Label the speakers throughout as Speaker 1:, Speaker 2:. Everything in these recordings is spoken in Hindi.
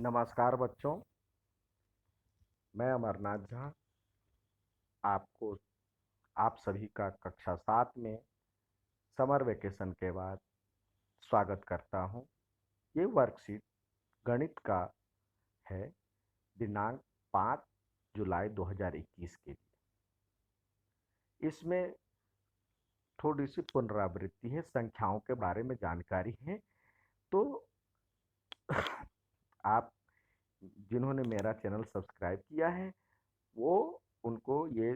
Speaker 1: नमस्कार बच्चों, मैं अमरनाथ झा आपको आप सभी का कक्षा 7 में समर वेकेशन के बाद स्वागत करता हूं। ये वर्कशीट गणित का है, दिनांक 5 जुलाई 2021 के लिए। इसमें थोड़ी सी पुनरावृत्ति है, संख्याओं के बारे में जानकारी है। तो आप जिन्होंने मेरा चैनल सब्सक्राइब किया है वो उनको ये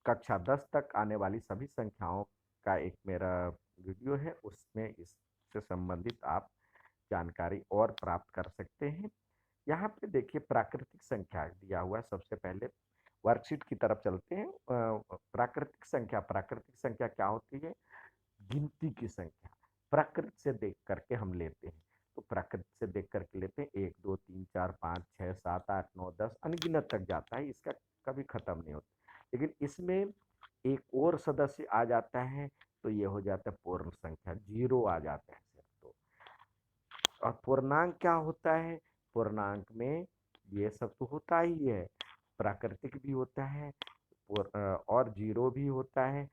Speaker 1: कक्षा 10 तक आने वाली सभी संख्याओं का एक मेरा वीडियो है, उसमें इससे संबंधित आप जानकारी और प्राप्त कर सकते हैं। यहाँ पे देखिए प्राकृतिक संख्या दिया हुआ है। सबसे पहले वर्कशीट की तरफ चलते हैं। प्राकृतिक संख्या क्या होती है? गिनती की संख्या। प्रकृति से देख करके हम लेते हैं, तो प्रकृति से देख करके लेते हैं 1 2 3 4 5 6 7 8 9 10 अनगिनत तक जाता है, इसका कभी खत्म नहीं होता। लेकिन इसमें एक और सदस्य आ जाता है तो ये हो जाता है पूर्ण संख्या, जीरो आ जाता है सिर्फ। तो और पूर्णांक क्या होता है? पूर्णांक में ये सब तो होता ही है, प्राकृतिक भी होता है और जीरो भी होता है,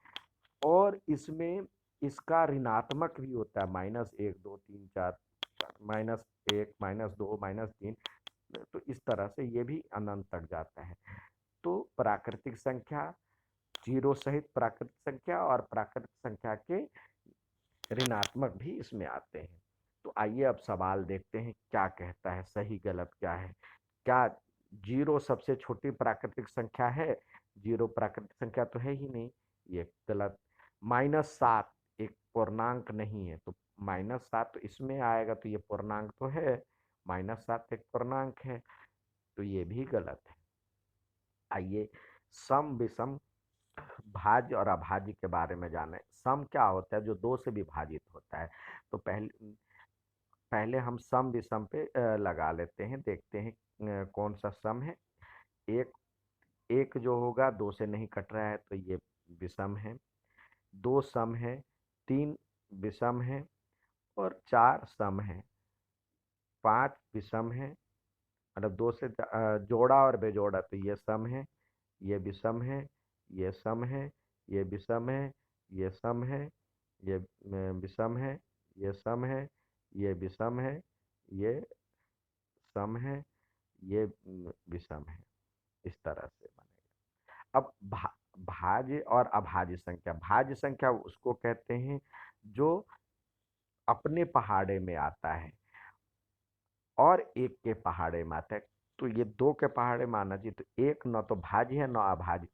Speaker 1: और इसमें इसका ऋणात्मक भी होता है, -1 2 3 4, -1 -2 -3। तो इस तरह से ये भी अनंत तक जाता है। तो प्राकृतिक संख्या, जीरो सहित प्राकृतिक संख्या और प्राकृतिक संख्या के ऋणात्मक भी इसमें आते हैं। तो आइए अब सवाल देखते हैं क्या कहता है, सही गलत क्या है। क्या जीरो सबसे छोटी प्राकृतिक संख्या है? जीरो प्राकृतिक संख्या तो है ही नहीं, ये गलत। -7 एक पूर्णांक नहीं है, तो -7 तो इसमें आएगा, तो ये पूर्णांक तो है। -7 एक पूर्णांक है, तो ये भी गलत है। आइए सम विषम भाज्य और अभाज्य के बारे में जाने। सम क्या होता है? जो दो से विभाजित होता है। तो पहले पहले हम सम विषम पे लगा लेते हैं, देखते हैं कौन सा सम है। एक एक जो होगा दो से नहीं कट रहा है तो ये विषम है। दो सम है, तीन विषम है और चार सम है, पांच विषम है। मतलब दो से जोड़ा और बेजोड़ा तो ये सम है, ये विषम है, ये सम है, ये विषम है, ये सम है, ये विषम है, ये सम है, ये विषम है, ये सम है, ये विषम है। इस तरह से बनेगा। अब भाज्य और अभाज्य संख्या। भाज्य संख्या उसको कहते हैं जो अपने पहाड़े में आता है और एक के पहाड़े में आता है। तो ये दो के पहाड़े में आना चाहिए, तो एक न तो भाज्य है न अभाज्य,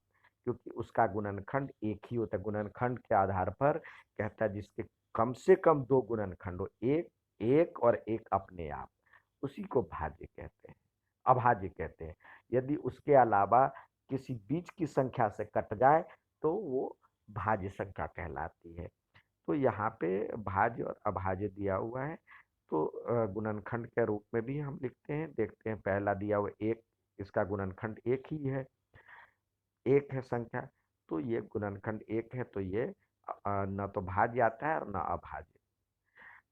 Speaker 1: क्योंकि उसका गुणनखंड एक ही होता है। गुणनखंड के आधार पर कहता है जिसके कम से कम दो गुणनखंड हो, एक एक और एक अपने आप, उसी को भाज्य कहते हैं, अभाज्य कहते हैं। यदि उसके अलावा किसी बीच की संख्या से कट जाए तो वो भाज्य संख्या कहलाती है। तो यहाँ पे भाज्य और अभाज्य दिया हुआ है, तो गुणनखंड के रूप में भी हम लिखते हैं। देखते हैं, पहला दिया हुआ एक, इसका गुणनखंड एक ही है, एक है संख्या, तो ये गुणनखंड एक है, तो ये न तो भाज्य आता है और न अभाज्य।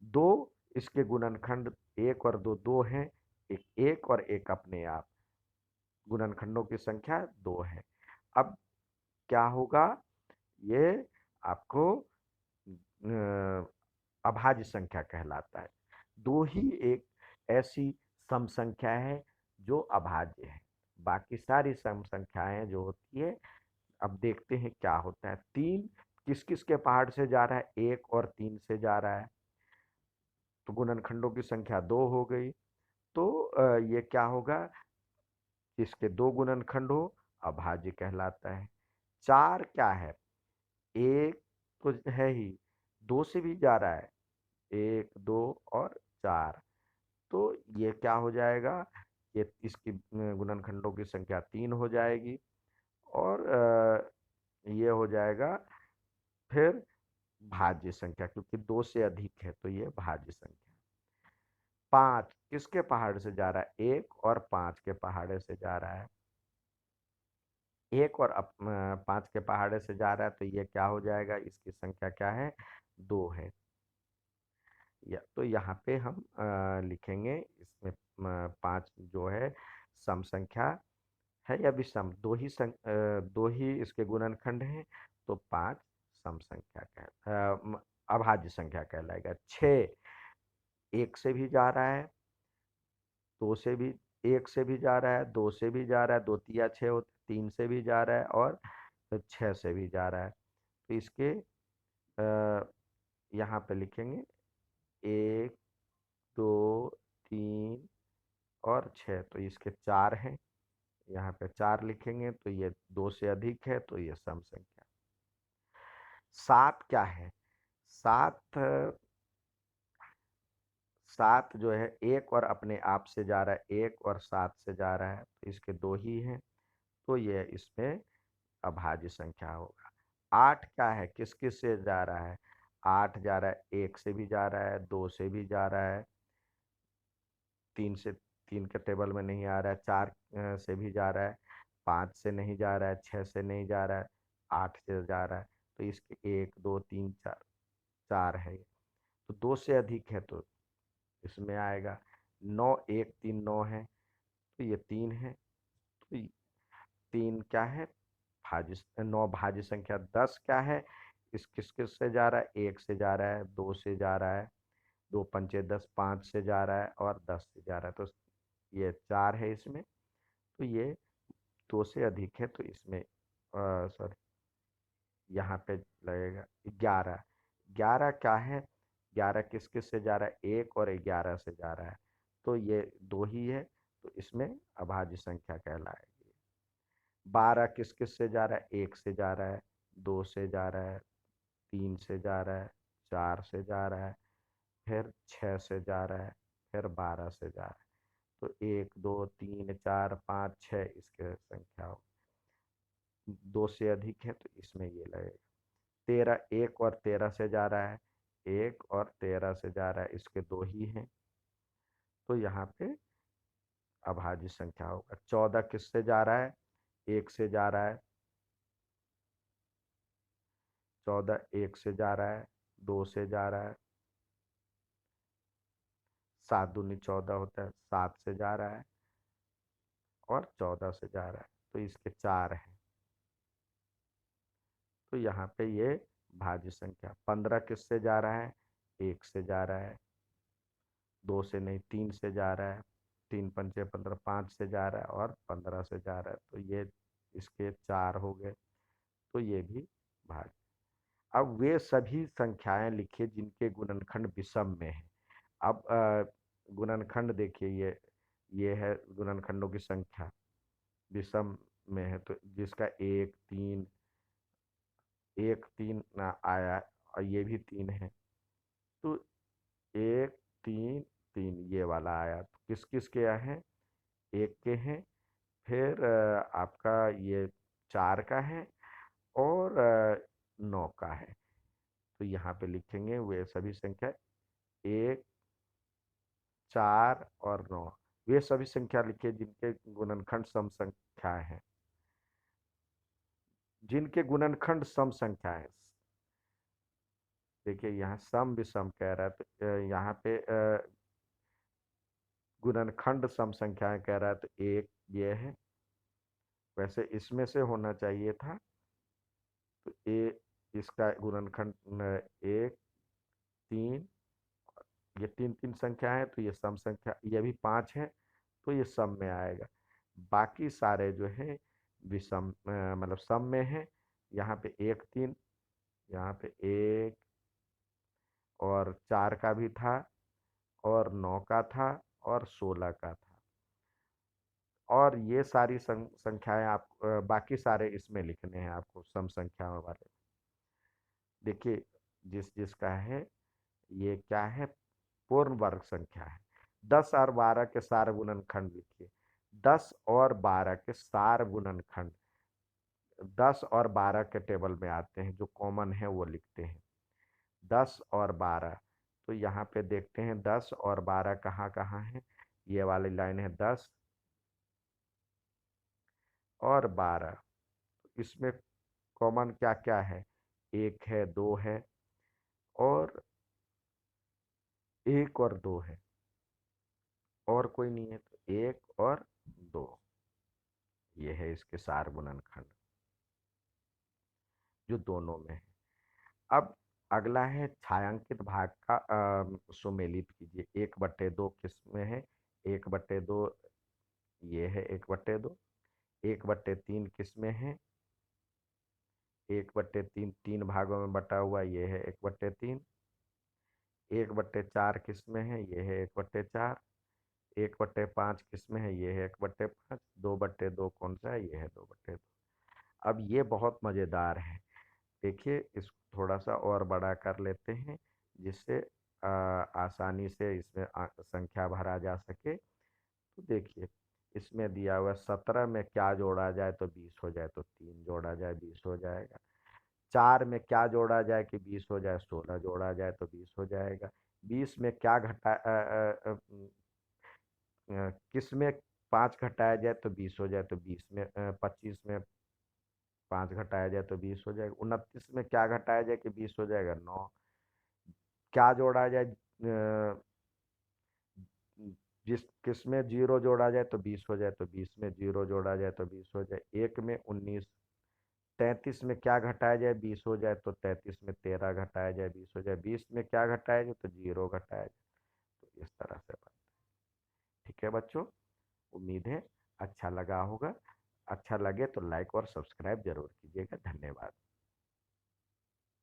Speaker 1: दो, इसके गुणनखंड एक और दो, दो हैं, एक एक और एक अपने आप, गुणनखंडों की संख्या दो है। अब क्या होगा? ये आपको अभाज्य संख्या कहलाता है। दो ही एक ऐसी सम संख्या है जो अभाज्य है, बाकी सारी सम संख्याएं जो होती है, अब देखते हैं क्या होता है। तीन किस किस के पहाड़ से जा रहा है? एक और तीन से जा रहा है, तो गुणनखंडों की संख्या दो हो गई। तो ये क्या होगा? जिसके दो गुणनखंड हो अभाज्य कहलाता है। चार क्या है? एक तो है ही, दो से भी जा रहा है, एक दो और चार, तो ये क्या हो जाएगा? ये इसकी गुणनखंडों की संख्या तीन हो जाएगी, और ये हो जाएगा फिर भाज्य संख्या, क्योंकि दो से अधिक है तो ये भाज्य संख्या। पांच किसके पहाड़ से जा रहा है? एक और पांच के पहाड़े से जा रहा है। एक और पांच के पहाड़े से जा रहा है, तो ये क्या हो जाएगा? इसकी संख्या क्या है? दो है। या तो यहाँ पे हम लिखेंगे इसमें 5 जो है सम संख्या है या विषम, दो ही इसके गुणनखंड हैं, तो 5 सम संख्या अभाज्य संख्या कहलाएगा। 6 1 से भी जा रहा है, 2 से भी, 1 से भी जा रहा है, 2 से भी जा रहा है, 2 तिया 6 होते, 3 से भी जा रहा है और 6 से भी जा रहा है। तो इसके यहाँ पे लिखेंगे 1 2 3 और 6, तो इसके 4 हैं, यहाँ पे 4 लिखेंगे, तो ये 2 से अधिक है, तो ये सम संख्या। 7 क्या है? 7 7 जो है 1 और अपने आप से जा रहा है, 1 और 7 से जा रहा है, तो इसके 2 ही हैं, तो ये इसमें अभाज्य संख्या होगा। 8 क्या है? किस किस से जा रहा है? 8 जा रहा है, 1 से भी जा रहा है, 2 से भी जा रहा है, 3 के टेबल में नहीं आ रहा है, 4 से भी जा रहा है, 5 से नहीं जा रहा है, 6 से नहीं जा रहा है, 8 से जा रहा है, तो इसके 1 2 3 4 4 है ये। तो 2 से अधिक है तो इसमें आएगा। 9 1 3 9 है, तो ये 3 है, तो 3 क्या है? भाज्य 9 भाज्य संख्या। 10 क्या है? इस किस किस से जा रहा है? 1 से जा रहा है, 2 से जा रहा है, 2 पंचे 10, 5 से जा रहा है और 10 से जा रहा है, तो ये 4 है इसमें, तो ये 2 से अधिक है, तो इसमें सॉरी, यहाँ पे लगेगा 11। 11 क्या है? 11 किस किस से जा रहा है? 1 और 11 से जा रहा है, तो ये 2 ही है, तो इसमें अभाज्य संख्या कहलाएगी। 12 किस किस से जा रहा है? 1 से जा रहा है, 2 से जा रहा है, 3 से जा रहा है, 4 से जा रहा है, फिर 6 से जा रहा है, फिर 12 से जा रहा है, तो 1 2 3 4 5 6 इसके संख्या हो। 2 से अधिक है, तो इसमें ये लगेगा। 13 1 और 13 से जा रहा है, 1 और 13 से जा रहा है, इसके 2 ही हैं, तो यहाँ पे अभाज्य संख्या होगा। 14 किससे जा रहा है? 1 से जा रहा है, 14 1 से जा रहा है, 2 से जा रहा है, 7 दूनी 14 होता है, 7 से जा रहा है और 14 से जा रहा है, तो इसके 4 हैं, तो यहाँ पे ये भाज्य संख्या। 15 किससे जा रहा है? 1 से जा रहा है, 2 से नहीं, 3 से जा रहा है, 3 पंचे 15, 5 से जा रहा है और 15 से जा रहा है, तो ये इसके 4 हो गए, तो ये भी भाज्य। अब वे सभी संख्याएं लिखिए जिनके गुणनखंड विषम में है। अब गुणनखंड देखिए, ये है गुणनखंडों की संख्या विषम में है, तो जिसका 1 3 1 3 आया और ये भी 3 है, तो 1 3 3 ये वाला आया, तो किस किस के हैं? 1 के हैं, फिर आपका ये 4 का है और 9 का है, तो यहाँ पे लिखेंगे वे सभी संख्या 1 4 और 9, वे सभी संख्या लिखिए जिनके गुणनखंड सम संख्या है, जिनके गुणनखंड सम संख्या है। देखिए यहाँ सम विषम कह रहा है, तो यहाँ पे गुणनखंड सम संख्याएं कह रहा है, तो एक ये है, वैसे इसमें से होना चाहिए था, तो ए इसका गुणनखंड 1 3, ये 3 3 संख्या है, तो ये सम संख्या, ये भी 5 है, तो ये सम में आएगा। बाकी सारे जो है विषम मतलब सम में है। यहाँ पे 1 3, यहाँ पे 1 और 4 का भी था और 9 का था और 16 का था, और ये सारी संख्याएं आप बाकी सारे इसमें लिखने हैं आपको सम संख्याओं वाले। देखिए जिस जिसका है, ये क्या है? पूर्ण वर्ग संख्या है। 10 और 12 के सार गुणनखंड लिखिए। 10 और 12 के सार गुणनखंड 10 और 12 के टेबल में आते हैं, जो कॉमन है वो लिखते हैं। 10 और 12, तो यहाँ पे देखते हैं 10 और 12 कहाँ कहाँ है। ये वाली लाइन है 10 और 12, इसमें कॉमन क्या क्या है? 1 है, 2 है और एक और दो है, और कोई नहीं है, तो एक और दो, ये है इसके सार गुणनखंड जो दोनों में है। अब अगला है छायांकित भाग का सुमेलित कीजिए। 1/2 किस में है? 1/2 ये है, 1/2। 1/3 किस में है? 1/3 तीन भागों में बटा हुआ, ये है 1/3। 1/4 किस में है? ये है 1/4। 1/5 किस में है? ये है 1/5। 2/2 कौन सा है? ये है 2/2। अब ये बहुत मज़ेदार है। देखिए, इसको थोड़ा सा और बड़ा कर लेते हैं, जिससे आसानी से इसमें संख्या भरा जा सके। तो देखिए, इसमें दिया हुआ 17 में क्या जोड़ा जाए तो 20 हो जाए, तो 3 जोड़ा जाए 20 हो जाएगा। 4 में क्या जोड़ा जाए कि 20 हो जाए? 16 जोड़ा जाए तो 20 हो जाएगा। 20 में क्या किस में 5 घटाया जाए तो 20 हो जाए? तो 20 में 25 में 5 घटाया जाए तो 20 हो जाएगा। 29 में क्या घटाया जाए कि 20 हो जाएगा? 9। क्या जोड़ा जाए? जिस किस में 0 जोड़ा जाए तो 20 हो जाए? तो 20 में 0 जोड़ा जाए तो 20 हो जाए। 1 में 19। 33 में क्या घटाया जाए 20 हो जाए? तो 33 में 13 घटाया जाए 20 हो जाए। 20 में क्या घटाया जाए? तो 0 घटाया जाए। तो इस तरह से बनता है। ठीक है बच्चों, उम्मीद है अच्छा लगा होगा। अच्छा लगे तो लाइक और सब्सक्राइब जरूर कीजिएगा। धन्यवाद।